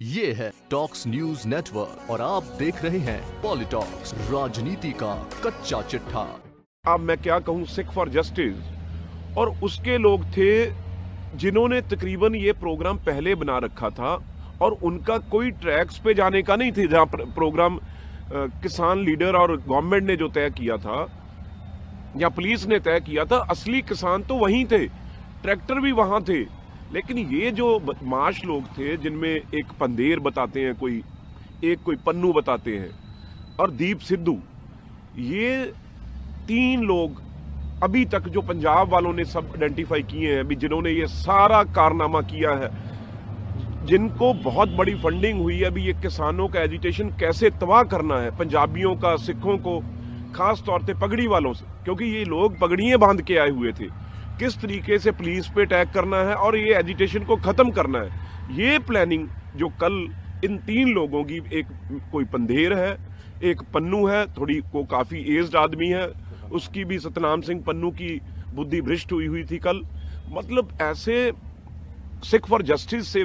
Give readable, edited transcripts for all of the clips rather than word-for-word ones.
ये है talks news network और आप देख रहे हैं पॉलिटॉक्स, राजनीति का कच्चा चिट्ठा। अब मैं क्या कहूं, सिख फॉर जस्टिस और उसके लोग थे जिन्होंने तकरीबन ये प्रोग्राम पहले बना रखा था और उनका कोई ट्रैक्स पे जाने का नहीं थे। जहां प्रोग्राम किसान लीडर और गवर्नमेंट ने जो तय किया था या पुलिस ने तय किया था, असली किसान तो वहीं थे, ट्रैक्टर भी वहां थे। लेकिन ये जो बदमाश लोग थे जिनमें एक पंदेर बताते हैं, कोई पन्नू बताते हैं और दीप सिद्धू, ये तीन लोग अभी तक जो पंजाब वालों ने सब आइडेंटिफाई किए हैं अभी, जिन्होंने ये सारा कारनामा किया है, जिनको बहुत बड़ी फंडिंग हुई है अभी ये किसानों का एजिटेशन कैसे तबाह करना है, पंजाबियों का, सिखों को, खास तौर पे पगड़ी वालों से, क्योंकि ये लोग पगड़ियां बांध के आए हुए थे, किस तरीके से पुलिस पे अटैक करना है और ये एजिटेशन को खत्म करना है। ये प्लानिंग जो कल इन तीन लोगों की, एक कोई पंदेर है, एक पन्नू है, थोड़ी को काफी एज्ड आदमी है, उसकी भी सतनाम सिंह पन्नू की बुद्धि भ्रष्ट हुई थी कल। मतलब ऐसे सिख फॉर जस्टिस से,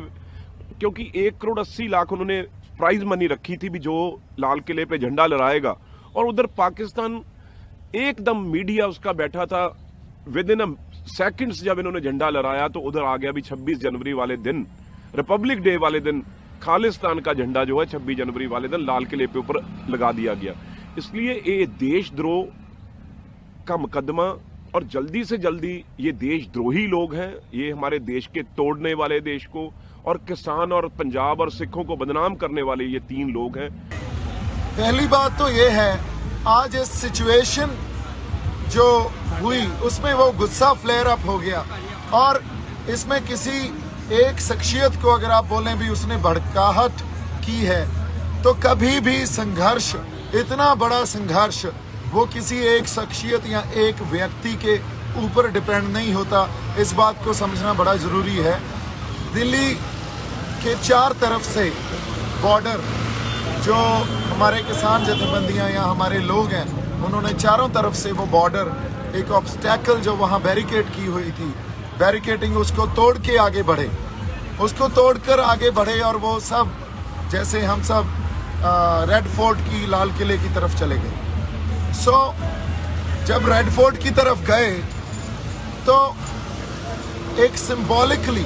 क्योंकि 1,80,00,000 उन्होंने प्राइज मनी रखी थी भी जो लाल किले पे झंडा लहराएगा, और उधर पाकिस्तान एकदम मीडिया उसका बैठा था। विद इन सेकंड्स जब इन्होंने झंडा लहराया तो उधर आ गया भी 26 जनवरी वाले दिन, रिपब्लिक डे वाले दिन, खालिस्तान का झंडा जो है 26 जनवरी वाले दिन लाल किले पे ऊपर लगा दिया गया। इसलिए ये देशद्रोह का मुकदमा, और जल्दी से जल्दी ये देशद्रोही लोग हैं, ये हमारे देश के तोड़ने वाले, देश को और किसान और पंजाब और सिखों को बदनाम करने वाले ये तीन लोग हैं। पहली बात तो ये है, आज इस सिचुएशन जो हुई उसमें वो गुस्सा फ्लेयर अप हो गया, और इसमें किसी एक शख्सियत को अगर आप बोलें भी उसने भड़काहट की है, तो कभी भी संघर्ष, इतना बड़ा संघर्ष, वो किसी एक शख्सियत या एक व्यक्ति के ऊपर डिपेंड नहीं होता। इस बात को समझना बड़ा जरूरी है। दिल्ली के चार तरफ से बॉर्डर, जो हमारे किसान जथेबंदियां या हमारे लोग हैं, उन्होंने चारों तरफ से वो बॉर्डर, एक ऑब्स्टैकल जो वहाँ बैरिकेड की हुई थी, बैरिकेडिंग, उसको तोड़ के आगे बढ़े, उसको तोड़कर आगे बढ़े, और वो सब जैसे हम सब रेड फोर्ट की, लाल किले की तरफ चले गए। जब रेड फोर्ट की तरफ गए तो एक सिंबॉलिकली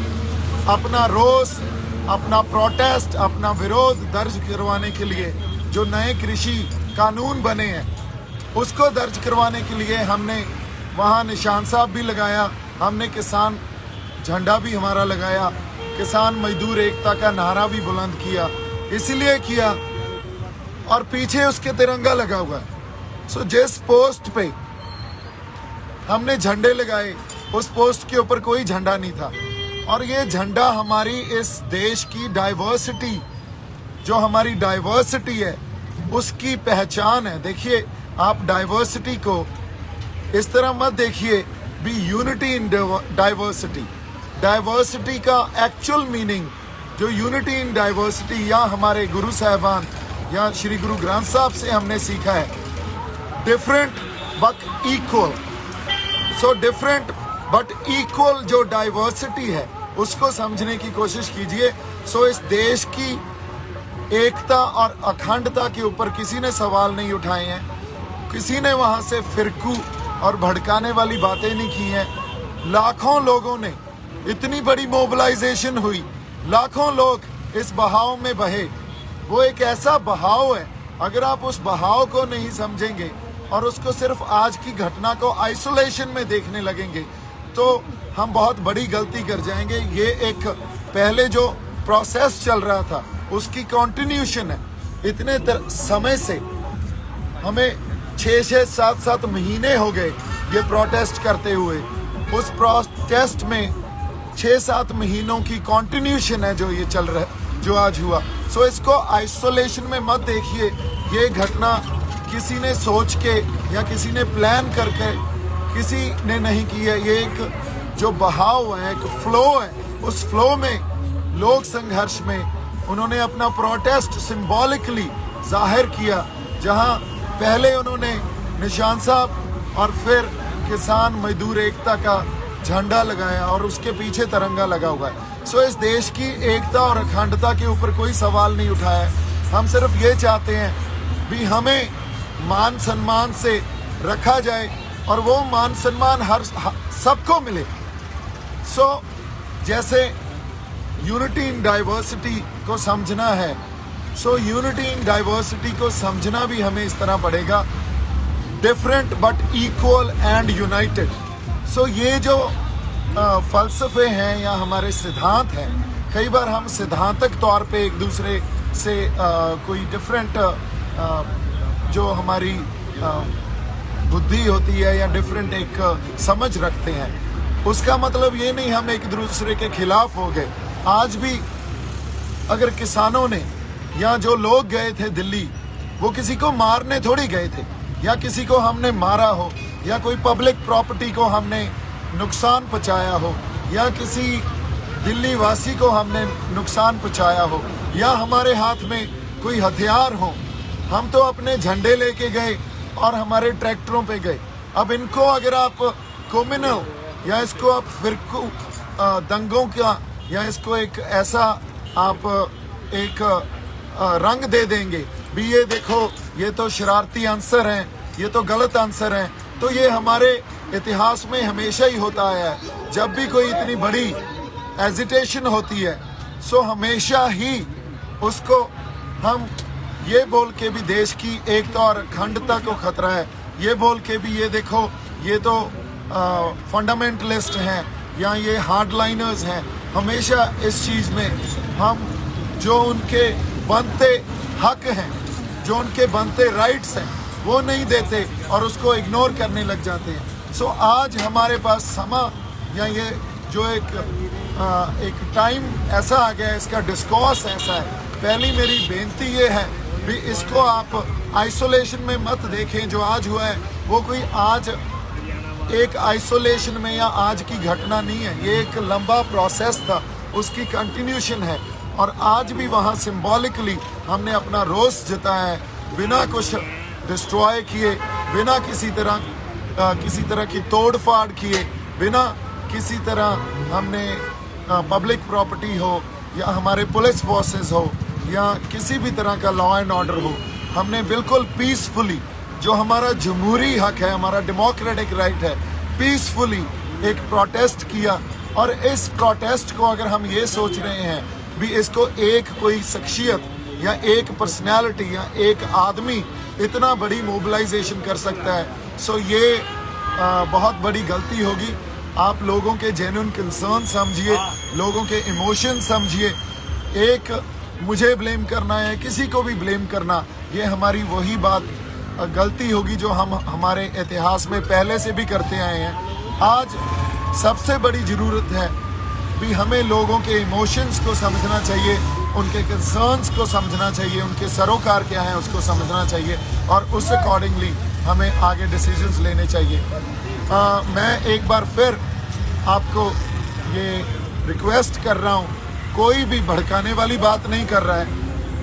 अपना रोष, अपना प्रोटेस्ट, अपना विरोध दर्ज करवाने के लिए जो नए कृषि कानून बने हैं उसको दर्ज करवाने के लिए हमने वहाँ निशान साहब भी लगाया, हमने किसान झंडा भी हमारा लगाया, किसान मजदूर एकता का नारा भी बुलंद किया, इसलिए किया, और पीछे उसके तिरंगा लगा हुआ है। जिस पोस्ट पे हमने झंडे लगाए उस पोस्ट के ऊपर कोई झंडा नहीं था, और ये झंडा हमारी इस देश की डाइवर्सिटी, जो हमारी डाइवर्सिटी है उसकी पहचान है। देखिए, आप डाइवर्सिटी को इस तरह मत देखिए भी यूनिटी इन डाइवर्सिटी। डाइवर्सिटी का एक्चुअल मीनिंग जो यूनिटी इन डाइवर्सिटी, या हमारे गुरु साहिबान या श्री गुरु ग्रंथ साहब से हमने सीखा है, different but equal. Different but equal जो डाइवर्सिटी है उसको समझने की कोशिश कीजिए। इस देश की एकता और अखंडता के ऊपर किसी ने सवाल नहीं उठाए हैं, किसी ने वहां से फिरकू और भड़काने वाली बातें नहीं की हैं। लाखों लोगों ने, इतनी बड़ी मोबिलाइजेशन हुई, लाखों लोग इस बहाव में बहे। वो एक ऐसा बहाव है, अगर आप उस बहाव को नहीं समझेंगे और उसको सिर्फ आज की घटना को आइसोलेशन में देखने लगेंगे तो हम बहुत बड़ी गलती कर जाएंगे। ये एक पहले जो प्रोसेस चल रहा था उसकी कंटिन्यूशन है। इतने समय से हमें 6-6, 7-7 महीने हो गए ये प्रोटेस्ट करते हुए। उस प्रोटेस्ट में 6-7 महीनों की कंटिन्यूशन है जो ये चल रहा है, जो आज हुआ। इसको आइसोलेशन में मत देखिए। ये घटना किसी ने सोच के या किसी ने प्लान करके किसी ने नहीं की है। ये एक जो बहाव है, एक फ्लो है, उस फ्लो में लोग संघर्ष में उन्होंने अपना प्रोटेस्ट सिंबॉलिकली जाहिर किया, जहां पहले उन्होंने निशान साहब और फिर किसान मजदूर एकता का झंडा लगाया और उसके पीछे तिरंगा लगा हुआ है। सो इस देश की एकता और अखंडता के ऊपर कोई सवाल नहीं उठाया है। हम सिर्फ ये चाहते हैं भी हमें मान सम्मान से रखा जाए और वो मान सम्मान हर सबको मिले। सो जैसे यूनिटी इन डाइवर्सिटी को समझना है, सो यूनिटी इन डाइवर्सिटी को समझना भी हमें इस तरह पड़ेगा, different but equal and united. So ये जो फलसफे हैं या हमारे सिद्धांत हैं, कई बार हम सिद्धांतक तौर पे एक दूसरे से कोई डिफरेंट जो हमारी बुद्धि होती है या डिफरेंट एक समझ रखते हैं, उसका मतलब ये नहीं हम एक दूसरे के खिलाफ हो गए। आज भी अगर किसानों ने या जो लोग गए थे दिल्ली, वो किसी को मारने थोड़ी गए थे या किसी को हमने मारा हो या कोई पब्लिक प्रॉपर्टी को हमने नुकसान पहुंचाया हो या किसी दिल्ली वासी को हमने नुकसान पहुंचाया हो या हमारे हाथ में कोई हथियार हो। हम तो अपने झंडे लेके गए और हमारे ट्रैक्टरों पे गए। अब इनको अगर आप कम्युनल या इसको आप फिरकू दंगों का या इसको एक ऐसा आप एक रंग दे देंगे भी ये देखो ये तो शरारती आंसर हैं, ये तो गलत आंसर हैं, तो ये हमारे इतिहास में हमेशा ही होता आया है। जब भी कोई इतनी बड़ी एजिटेशन होती है सो हमेशा ही उसको हम ये बोल के भी देश की एकता और अखंडता को खतरा है, ये बोल के भी ये देखो ये तो फंडामेंटलिस्ट हैं या ये हार्डलाइनर्स हैं, हमेशा इस चीज़ में हम जो उनके बनते हक हैं, जो उनके बनते राइट्स हैं, वो नहीं देते और उसको इग्नोर करने लग जाते हैं। सो आज हमारे पास समा या ये जो एक टाइम ऐसा आ गया है, इसका डिस्कोर्स ऐसा है। पहली मेरी बेनती ये है भी इसको आप आइसोलेशन में मत देखें। जो आज हुआ है वो कोई आज एक आइसोलेशन में या आज की घटना नहीं है, ये एक लंबा प्रोसेस था, उसकी कंटिन्यूशन है। और आज भी वहाँ सिंबॉलिकली हमने अपना रोष जताया है, बिना कुछ डिस्ट्रॉय किए, बिना किसी तरह की तोड़ फाड़ किए, बिना किसी तरह हमने पब्लिक प्रॉपर्टी हो या हमारे पुलिस फोर्सेस हो या किसी भी तरह का लॉ एंड ऑर्डर हो, हमने बिल्कुल पीसफुली जो हमारा जमहूरी हक है, हमारा डेमोक्रेटिक राइट है, पीसफुली एक प्रोटेस्ट किया। और इस प्रोटेस्ट को अगर हम ये सोच रहे हैं भी इसको एक कोई शख्सियत या एक पर्सनैलिटी या एक आदमी इतना बड़ी मोबिलाइजेशन कर सकता है, सो ये बहुत बड़ी गलती होगी। आप लोगों के जेन्युइन कंसर्न समझिए, लोगों के इमोशन समझिए। एक मुझे ब्लेम करना है, किसी को भी ब्लेम करना, ये हमारी वही बात गलती होगी जो हम हमारे इतिहास में पहले से भी करते आए हैं। आज सबसे बड़ी ज़रूरत है भी हमें लोगों के इमोशंस को समझना चाहिए, उनके कंसर्न्स को समझना चाहिए, उनके सरोकार क्या है उसको समझना चाहिए और उस अकॉर्डिंगली हमें आगे डिसीजंस लेने चाहिए। मैं एक बार फिर आपको ये रिक्वेस्ट कर रहा हूँ, कोई भी भड़काने वाली बात नहीं कर रहा है।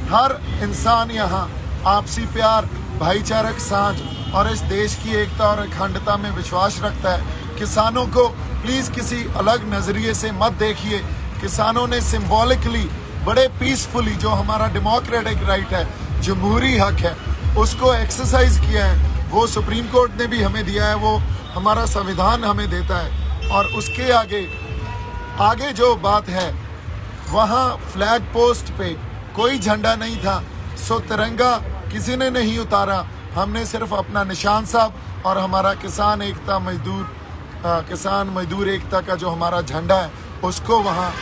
हर इंसान यहाँ आपसी प्यार, भाईचारक साझ और इस देश की एकता और अखंडता में विश्वास रखता है। किसानों को प्लीज़ किसी अलग नज़रिए से मत देखिए। किसानों ने सिंबॉलिकली बड़े पीसफुली जो हमारा डेमोक्रेटिक राइट है, जमहूरी हक है, उसको एक्सरसाइज किया है। वो सुप्रीम कोर्ट ने भी हमें दिया है, वो हमारा संविधान हमें देता है। और उसके आगे जो बात है, वहाँ फ्लैग पोस्ट पे कोई झंडा नहीं था, सो तिरंगा किसी ने नहीं उतारा। हमने सिर्फ अपना निशान साहब और हमारा किसान मजदूर एकता का जो हमारा झंडा है उसको वहाँ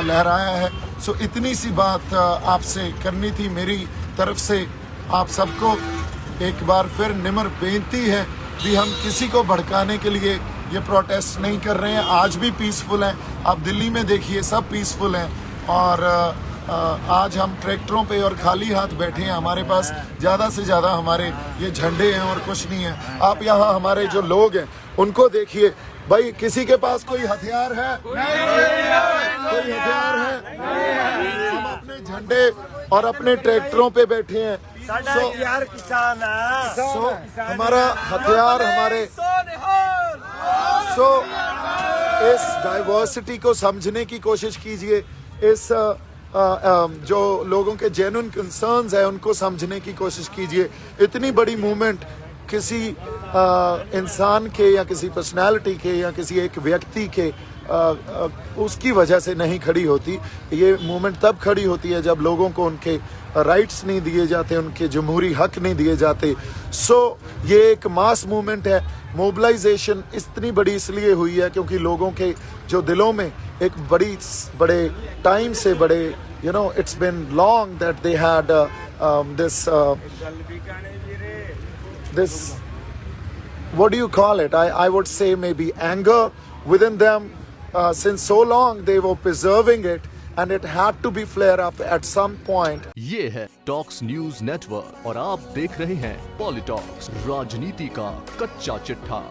लहराया है। सो इतनी सी बात आपसे करनी थी मेरी तरफ से। आप सबको एक बार फिर निम्र बेनती है कि हम किसी को भड़काने के लिए ये प्रोटेस्ट नहीं कर रहे हैं। आज भी पीसफुल हैं, आप दिल्ली में देखिए सब पीसफुल हैं। और आज हम ट्रैक्टरों पे और खाली हाथ बैठे हैं, हमारे पास ज़्यादा से ज़्यादा हमारे ये झंडे हैं और कुछ नहीं है। आप यहाँ हमारे जो लोग हैं उनको देखिए, भाई किसी के पास कोई हथियार है? कोई हथियार है? हम अपने झंडे और अपने ट्रैक्टरों पे बैठे हैं। हमारा हथियार हमारे इस डाइवर्सिटी को समझने की कोशिश कीजिए, इस जो लोगों के जेन्युइन कंसर्न्स है उनको समझने की कोशिश कीजिए। इतनी बड़ी मूवमेंट किसी इंसान के या किसी पर्सनालिटी के या किसी एक व्यक्ति के उसकी वजह से नहीं खड़ी होती। ये मूवमेंट तब खड़ी होती है जब लोगों को उनके राइट्स नहीं दिए जाते, उनके जमहूरी हक नहीं दिए जाते। सो ये एक मास मूवमेंट है। मोबिलाइजेशन इतनी बड़ी इसलिए हुई है क्योंकि लोगों के जो दिलों में एक बड़े टाइम से बड़े it's been long that they had this what do you call it? I would say maybe anger within them. Since so long they were preserving it and it had to be flare up at some point. ये है talks news network और आप देख रहे हैं पॉलिटॉक्स, राजनीति का कच्चा चिट्ठा।